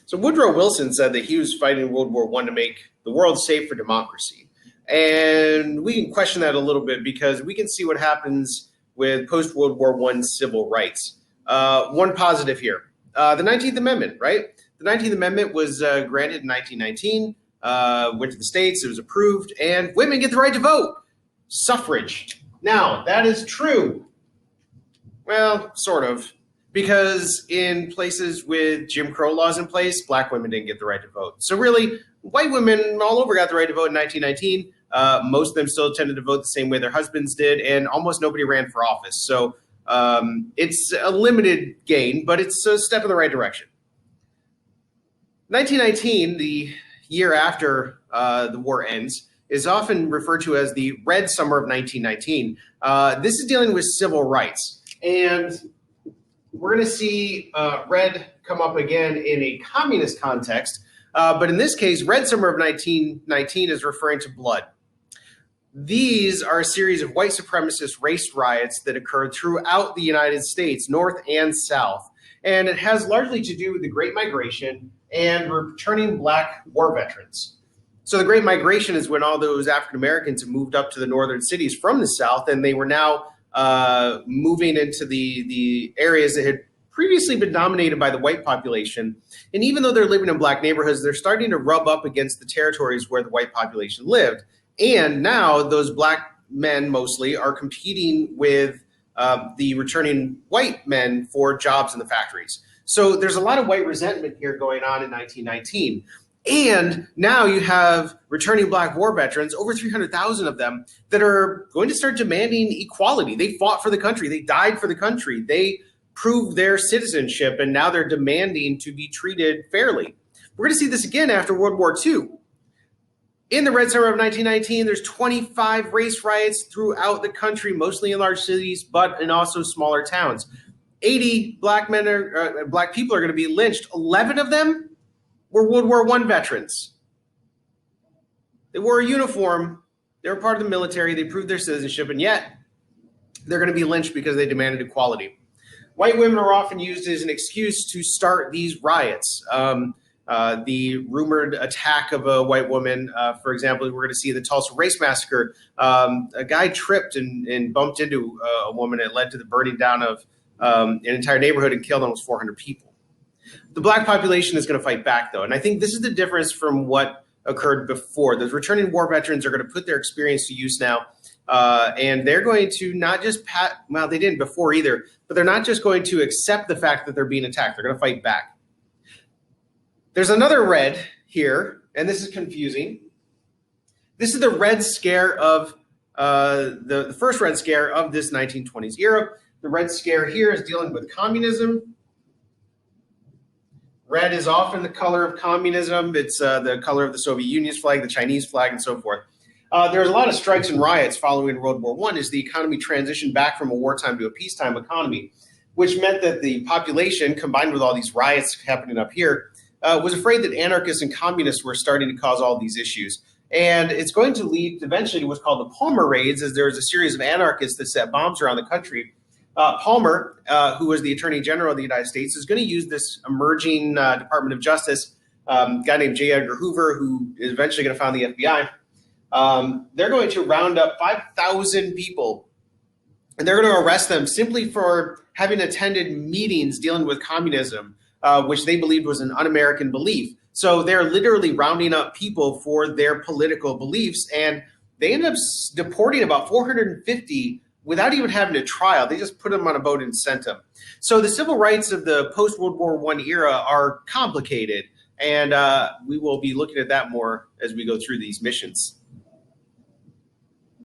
So Woodrow Wilson said that he was fighting World War I to make the world safe for democracy. And we can question that a little bit because we can see what happens with post-World War I civil rights. One positive here, the 19th Amendment, right? The 19th Amendment was granted in 1919, went to the States, it was approved, and women get the right to vote. Suffrage. Now, that is true. Well, sort of. Because in places with Jim Crow laws in place, black women didn't get the right to vote. So really, white women all over got the right to vote in 1919. Most of them still tended to vote the same way their husbands did, and almost nobody ran for office. So it's a limited gain, but it's a step in the right direction. 1919, the year after the war ends, is often referred to as the Red Summer of 1919. This is dealing with civil rights. And we're going to see red come up again in a communist context. But in this case, Red Summer of 1919 is referring to blood. These are a series of white supremacist race riots that occurred throughout the United States, North and South. And it has largely to do with the Great Migration and returning black war veterans. So the Great Migration is when all those African Americans moved up to the northern cities from the South, and they were now moving into the areas that had previously been dominated by the white population. And even though they're living in black neighborhoods, they're starting to rub up against the territories where the white population lived. And now those black men mostly are competing with the returning white men for jobs in the factories. So there's a lot of white resentment here going on in 1919. And now you have returning black war veterans, over 300,000 of them, that are going to start demanding equality. They fought for the country. They died for the country. They proved their citizenship, and now they're demanding to be treated fairly. We're going to see this again after World War II. In the Red Summer of 1919, there's 25 race riots throughout the country, mostly in large cities, but in also smaller towns. 80 black people are going to be lynched. 11 of them were World War I veterans. They wore a uniform. They were part of the military. They proved their citizenship, and yet they're going to be lynched because they demanded equality. White women are often used as an excuse to start these riots. The rumored attack of a white woman, for example, we're going to see the Tulsa Race Massacre. A guy tripped and bumped into a woman. It led to the burning down of an entire neighborhood and killed almost 400 people. The black population is going to fight back, though. And I think this is the difference from what occurred before. Those returning war veterans are going to put their experience to use now. And they're going to not just well, they didn't before either, but they're not just going to accept the fact that they're being attacked. They're going to fight back. There's another red here, and this is confusing. This is the Red Scare of the first Red Scare of this 1920s era. The Red Scare here is dealing with communism. Red is often the color of communism. It's the color of the Soviet Union's flag, the Chinese flag, and so forth. There's a lot of strikes and riots following World War I as the economy transitioned back from a wartime to a peacetime economy, which meant that the population, combined with all these riots happening up here, was afraid that anarchists and communists were starting to cause all these issues. And it's going to lead eventually to what's called the Palmer Raids, as there was a series of anarchists that set bombs around the country. Palmer, who was the Attorney General of the United States, is going to use this emerging Department of Justice, guy named J. Edgar Hoover, who is eventually going to found the FBI. They're going to round up 5,000 people, and they're going to arrest them simply for having attended meetings dealing with communism, which they believed was an un-American belief. So they're literally rounding up people for their political beliefs, and they end up deporting about 450 without even having a trial. They just put them on a boat and sent them. So the civil rights of the post-World War I era are complicated, and we will be looking at that more as we go through these missions.